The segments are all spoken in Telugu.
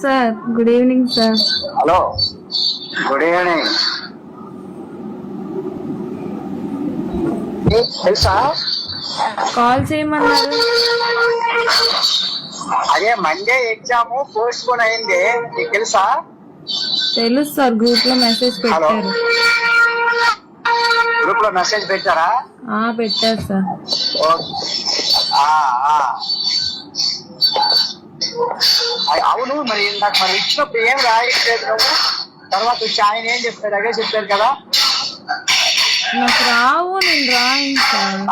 Sir good evening sir. Hello, good evening. తెలుసా కాల్ చేయమన్నారు. అదే మండే ఎగ్జామ్ పోస్ట్ పోన్ అయింది, నీకు తెలుసా? తెలుసు సార్, గ్రూప్ లో మెసేజ్ పెట్టారు. గ్రూప్ లో మెసేజ్ పెట్టారా? పెట్టారు సార్. అవును, మరి ఇందాక మరి ఇచ్చినప్పుడు ఏం రాయట్లేదు నువ్వు. తర్వాత వచ్చి ఆయన ఏం చెప్తారు, అదే చెప్పారు కదా. నాకు రావు, నేను రాయను సార్.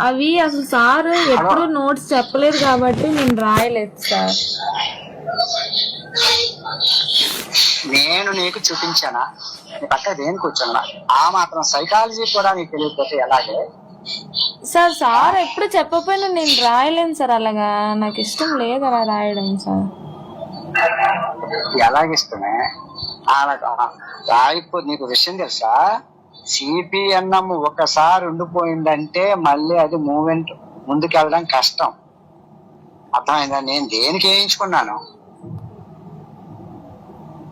అవి అసలు సార్ ఎప్పుడు నోట్స్ చెప్పలేదు కాబట్టి నేను రాయలేదు సార్. నేను నీకు చూపించానా? నీ పక్క దేనికి కూర్చున్నా? ఆ మాత్రం సైకాలజీ కూడా నీకు తెలియకపోతే ఎలాగే సార్? సార్ ఎప్పుడు చెప్పకపోయినా నేను రాయలేను సార్. అలాగా నాకు ఇష్టం లేదు అలా రాయడం సార్. ఎలాగిష్టమే రాయిపో. నీకు విషయం తెలుసా? సిపిఎన్ఎం ఒకసారి ఉండిపోయిందంటే మళ్ళీ అది మూవ్మెంట్ ముందుకెళ్ళడం కష్టం. అర్థమైందా? నేను దేనికి వేయించుకున్నాను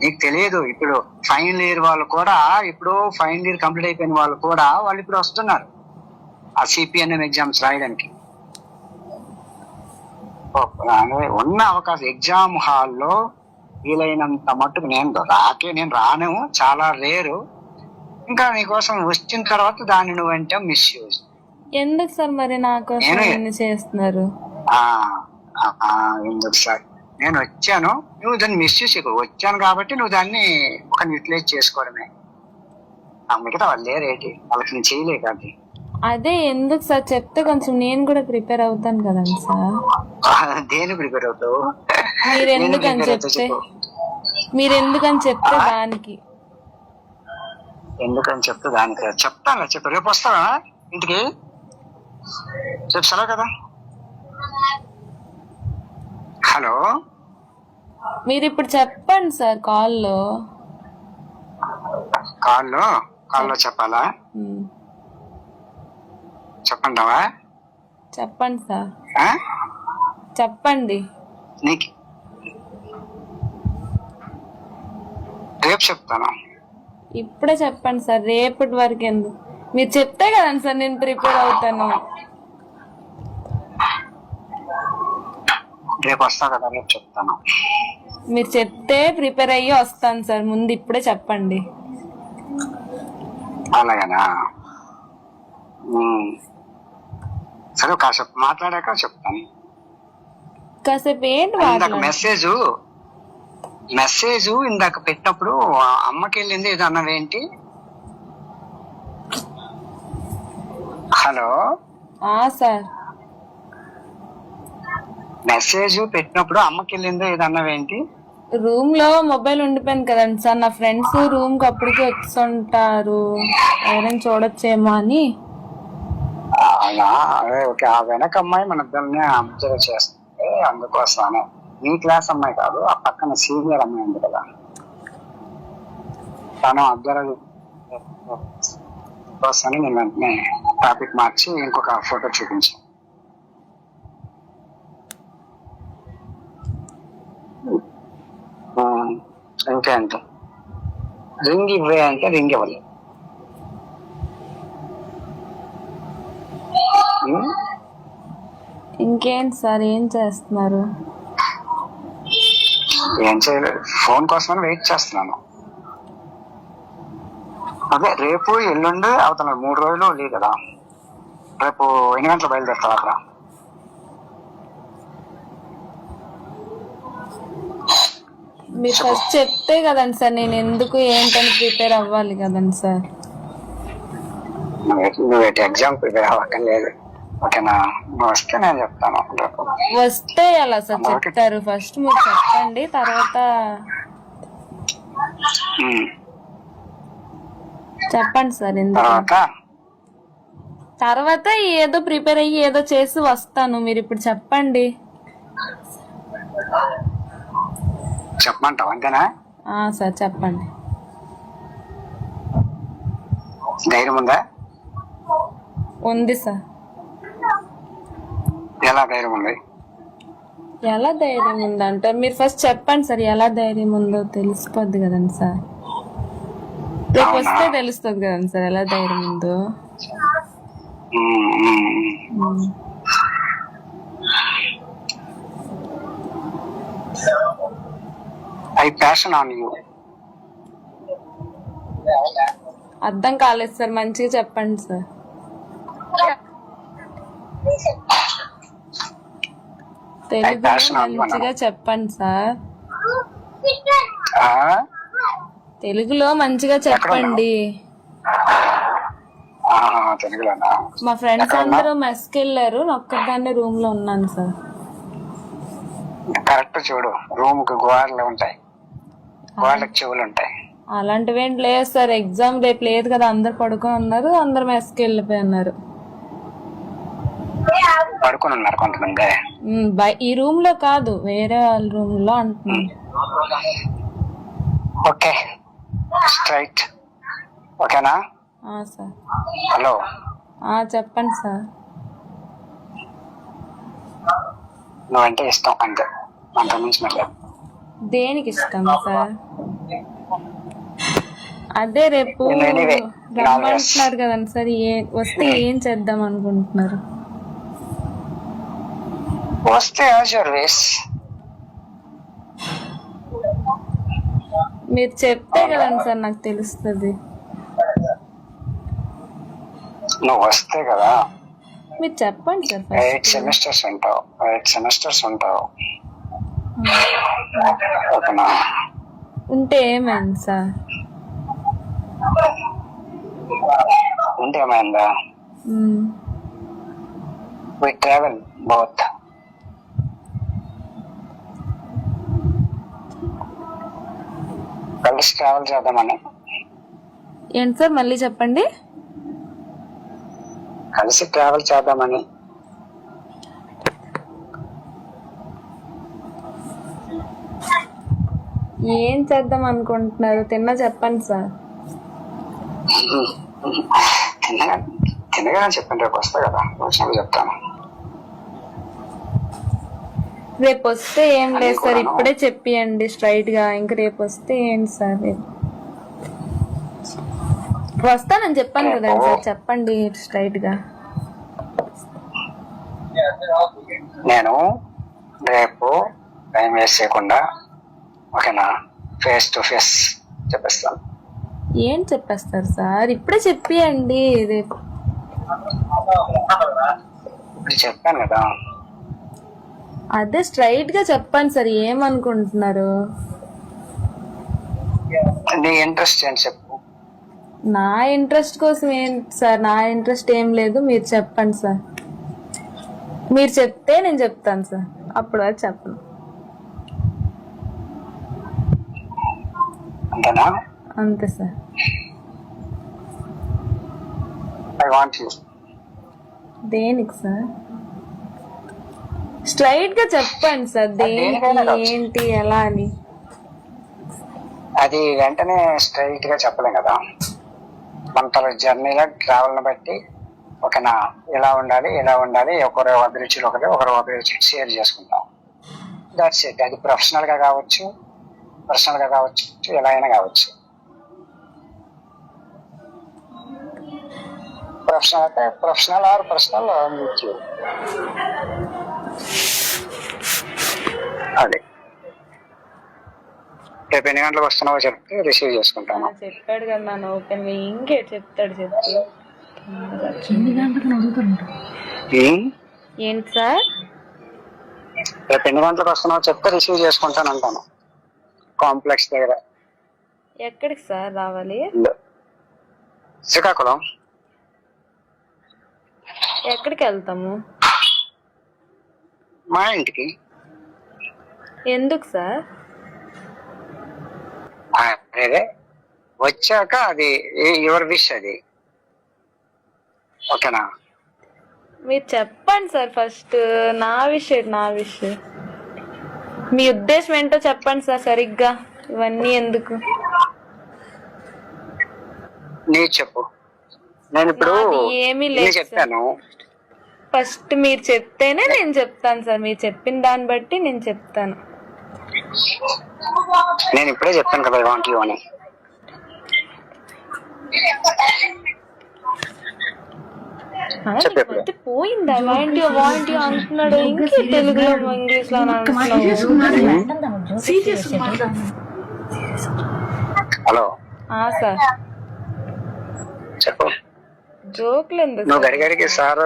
నీకు తెలియదు. ఇప్పుడు ఫైనల్ ఇయర్ వాళ్ళు కూడా, ఇప్పుడు ఫైనల్ ఇయర్ కంప్లీట్ అయిపోయిన వాళ్ళు కూడా వాళ్ళు ఇప్పుడు వస్తున్నారు ఆ సిపిఎన్ఎం ఎగ్జామ్స్ రాయడానికి. ఉన్న అవకాశం ఎగ్జామ్ హాల్లో వీలైనంత మట్టుకు నేను రాను, చాలా రేరు. ఇంకా నీకోసం వచ్చిన తర్వాత దాన్ని నువ్వంటే మిస్యూజ్ ఎందుకు సార్? మరి నాకు చేస్తున్నారు ఎందుకు సార్? నేను వచ్చాను, నువ్వు దాన్ని మిస్యూజ్ వచ్చాను కాబట్టి నువ్వు దాన్ని ఒక యూటిలైజ్ చేసుకోవడమే. మిగతా వాళ్ళు లేరేటి, వాళ్ళకి నేను చేయలేదు. అది అదే ఎందుకు సార్ చెప్తే కొంచెం నేను కూడా ప్రిపేర్ అవుతాను కదండి సార్. దేని ప్రిపేర్ అవుతావు? మీరెందుకని చెప్తే దానికి. ఎందుకని చెప్తే దానికి చెప్తాను. చెప్పు, రేపు వస్తావా ఇంటికి? రేపు సెలవు కదా. హలో, మీరు ఇప్పుడు చెప్పండి సార్. కాల్లో చెప్పాలా? చెప్పంటావా? చెప్పండి సార్, చెప్పండి. నీకు రేపు చెప్తాను. ఇప్పుడే చెప్పండి సార్. రేపటి వరకు ఎందుకు? మీరు చెప్తే కదండి సార్ నేను ప్రిపేర్ అవుతాను. రేపు వస్తా కదా, రేపు చెప్తాను. మీరు చెప్తే ప్రిపేర్ అయ్యి వస్తాను సార్. ముందు ఇప్పుడే చెప్పండి. అలాగనా? సరే, కాసేపు మాట్లాడాక చెప్తాను. కాసేపు ఏంటి మెసేజ్ ఇందాక పెట్టినప్పుడు అమ్మకి వెళ్ళింది ఏదో అన్నవేంటి? హలో సార్, మెసేజ్ పెట్టినప్పుడు అమ్మకి వెళ్ళిందో ఏదో అన్నవేంటి? రూమ్ లో మొబైల్ ఉండిపోయింది కదండి సార్. నా ఫ్రెండ్స్ రూమ్ కి అప్పటికి వస్తుంటారు, ఎవరైనా చూడొచ్చేమో అని. ఓకే, ఆ వెనక అమ్మాయి మన ఇద్దరిని అబ్జర్వ్ చేస్తుంది, అందుకోసమే. నీ క్లాస్ అమ్మాయి కాదు, ఆ పక్కన సీనియర్ అమ్మాయి ఉంది కదా, తను అబ్జర్వ్ కోసమని నేను వెంటనే టాపిక్ మార్చి ఇంకొక ఫోటో చూపించాను. అంతే అంటే రింగ్ ఇవ్వే అంటే రింగ్ ఇవ్వలేదు. ఇంకేంటి సార్, ఏం చేస్తున్నారు? ఏం చేయలేదు, ఫోన్ కోసమని వెయిట్ చేస్తున్నాను. అదే రేపు ఎల్లుండి అవుతున్నారు, 3 రోజులు లేదు కదా. రేపు ఎన్ని గంటలు బయలుదేరుతావు అక్కడ? మీరు ఫస్ట్ చెప్తే కదండి సార్ నేను ఎందుకు ఏంటని ప్రిపేర్ అవ్వాలి కదండి సార్. నువ్వు ఎగ్జామ్ ప్రిపేర్ అవ్వక్కర్లేదు, ఓకేనా? నువ్వు వస్తే నేను చెప్తాను. వస్తే ఎలా సార్ చెప్తారు? ఫస్ట్ మీరు చెప్పండి, తర్వాత చెప్పండి సార్. తర్వాత ఏదో ప్రిపేర్ అయ్యి ఏదో చేసి వస్తాను. మీరు ఇప్పుడు చెప్పండి. చెప్పమంటావు అంతేనా? సార్ చెప్పండి. ధైర్యం ఉందా? ఉంది సార్. ఎలా ధైర్యం ఉంది? ఎలా ధైర్యం ఉందంటే మీరు ఫస్ట్ చెప్పండి సార్, ఎలా ధైర్యం ఉందో తెలిసిపోద్ది కదండి సార్. రేపు అవునా? వస్తే తెలుస్తుంది కదండి సార్ ఎలా ధైర్యం ఉందో. Um. I passion on you. అర్థం కాలేదు సార్, మంచిగా చెప్పండి సార్. తెలుగులో passion on you మంచిగా చెప్పండి సార్. తెలుగులో మంచిగా చెప్పండి. తెలుగులోనా? మా ఫ్రెండ్స్ అందరూ మెస్కి వెళ్ళారు, నేను ఒక్కదాన్నే రూమ్ లో ఉన్నాను సార్. కరెక్ట్ చూడు, రూమ్ కు గోడలు ఉంటాయి, గోడలకు చెవులు ఉంటాయి. అలాంటివి ఏం లేదు సార్, ఎగ్జామ్ రేపు లేదు కదా, అందరు పడుకొని ఉన్నారు, అందరు మెస్కి వెళ్ళిపోయి ఉన్నారు. పడుకొని ఉన్నారు కొంతమంది. ఈ రూమ్ లో కాదు, వేరే వాళ్ళ రూమ్ లో అంటున్నాను. Okay straight. ఓకేనా సార్? హలో, చెప్పండి సార్. నువ్వంటే ఇష్టం అంతే, అంత మించి లేదు. దేనికి ఇష్టం సార్? అదే రేపు Anyway, రమ్మంటున్నారు కదండి సార్, వస్తే ఏం చేద్దాం అనుకుంటున్నారు? వస్తే యాజ్ యువర్ వేస్. మీరు చెప్తే కదండి సార్ నాకు తెలుస్తుంది. నువ్వు వస్తే కదా. మీరు చెప్పండి సార్. 8 సెమిస్టర్స్ ఉంటావు, 8 సెమిస్టర్స్ ఉంటావు. ఓకేనా? ఉంటే ఏమైంది సార్? ఉంటే ఏమైందా? We travel both. కలిసి ట్రావెల్ చేద్దామని. ఏంటి సార్ మళ్ళీ చెప్పండి? కలిసి ట్రావెల్ చేద్దామని. ఏం చేద్దాం అనుకుంటున్నారు? తిన్నా చెప్పండి సార్. తినగా చెప్పండి, రేపు వస్తా కదా, వచ్చినప్పుడు చెప్తాను. రేపు వస్తే ఏం లేదు సార్, ఇప్పుడే చెప్పియండి స్ట్రైట్ గా. ఇంక రేపు వస్తే ఏంటి సార్? రేపు వస్తానని చెప్పాను కదండి సార్, చెప్పండి స్ట్రైట్ గా. నేను రేపు టైం వేస్ట్ చేయకుండా, ఓకేనా, ఫేస్ టు ఫేస్ చెప్పేస్తాను. ఏం చెప్పేస్తారు సార్? ఇప్పుడే చెప్పియండి. రేపు ఇప్పుడు చెప్పాను కదా. అదే స్ట్రైట్ గా చెప్పండి సార్, ఏమనుకుంటున్నారు? నీ ఇంట్రెస్ట్ ఏంటి చెప్పు. నా ఇంట్రెస్ట్ కోసం ఏంటి సార్? నా ఇంట్రెస్ట్ ఏం లేదు, మీరు చెప్పండి సార్. మీరు చెప్తే నేను చెప్తాను సార్, అప్పుడు అది చెప్పను. అంతేనా? అంతే సార్. I want you. దేనికి సార్? స్ట్రైట్ గా చెప్పండి సార్, దేనికి, ఏంటి, ఎలా అని. అది వెంటనే స్ట్రైట్ గా చెప్పలేం కదా, మన జర్నీలో ట్రావెల్ బట్టి, ఓకేనా, ఇలా ఉండాలి, ఇలా ఉండాలి, ఒకరి అభిరుచులు ఒకరి అభిరుచులు షేర్ చేసుకుంటాం. That's it. అది ప్రొఫెషనల్ గా కావచ్చు, పర్సనల్ గా కావచ్చు, ఎలా అయినా కావచ్చు. ప్రొఫెషనల్ అయితే ప్రొఫెషనల్, ఆర్ పర్సనల్ మ్యూచువల్. అది రేపు ఎన్ని గంటలకు వస్తున్నావో చెప్తే రిసీవ్ చేసుకుంటాను. చెప్పాడు కదా నన్ను ఓపెన్ ఇంకే చెప్తాడు. చెప్పి ఏంటి సార్? రేపు ఎన్ని గంటలకు వస్తున్నావో చెప్తే రిసీవ్ చేసుకుంటాను అంటాను. కాంప్లెక్స్ దగ్గర. ఎక్కడికి సార్ రావాలి? శ్రీకాకుళం. ఎక్కడికి వెళ్తాము? మా ఇంటికి. ఎందుకు సార్? అదే వచ్చాక, అది యువర్ విష్, అది ఓకేనా. మీరు చెప్పండి సార్ ఫస్ట్. నా విష్ మీ ఉద్దేశం ఏంటో చెప్పండి సార్ సరిగ్గా. ఇవన్నీ ఎందుకు? నీ చెప్పు. నేను ఇప్పుడు ఏమీ లేదు చెప్పాను. ఫస్ట్ మీరు చెప్తేనే నేను చెప్తాను సార్. మీరు చెప్పిన దాన్ని బట్టి నేను చెప్తాను. నేను ఇప్పుడే చెప్పాను కదా వాంట్ యూ అని. చెప్పు. అయితే పోయిందా వాంట్ యూ అంటున్నాడు. ఇంకే తెలుగులో ఇంగ్లీష్ లో హలో సార్ చెప్పు. జోక్లు ఎందుకు నువ్వు గడిగడికి సారు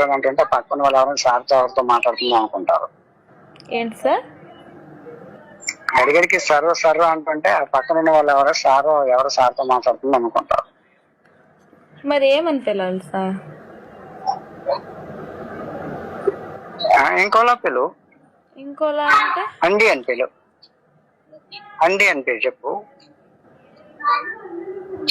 అని అంటుంటే పక్కన వాళ్ళు ఎవరైనా సార్తో ఎవరితో మాట్లాడుతుందో అనుకుంటారు. ఏంటి సార్? గడిగడికి సర్వ అంటుంటే ఆ పక్కన ఉన్న వాళ్ళు ఎవరో సార్తో మాట్లాడుతుందో అనుకుంటారు. మరి ఏమని పిలవాలి సార్? ఇంకోలా పిలు. ఇంకోలా అంటే అండి అని పిలు. చెప్పు.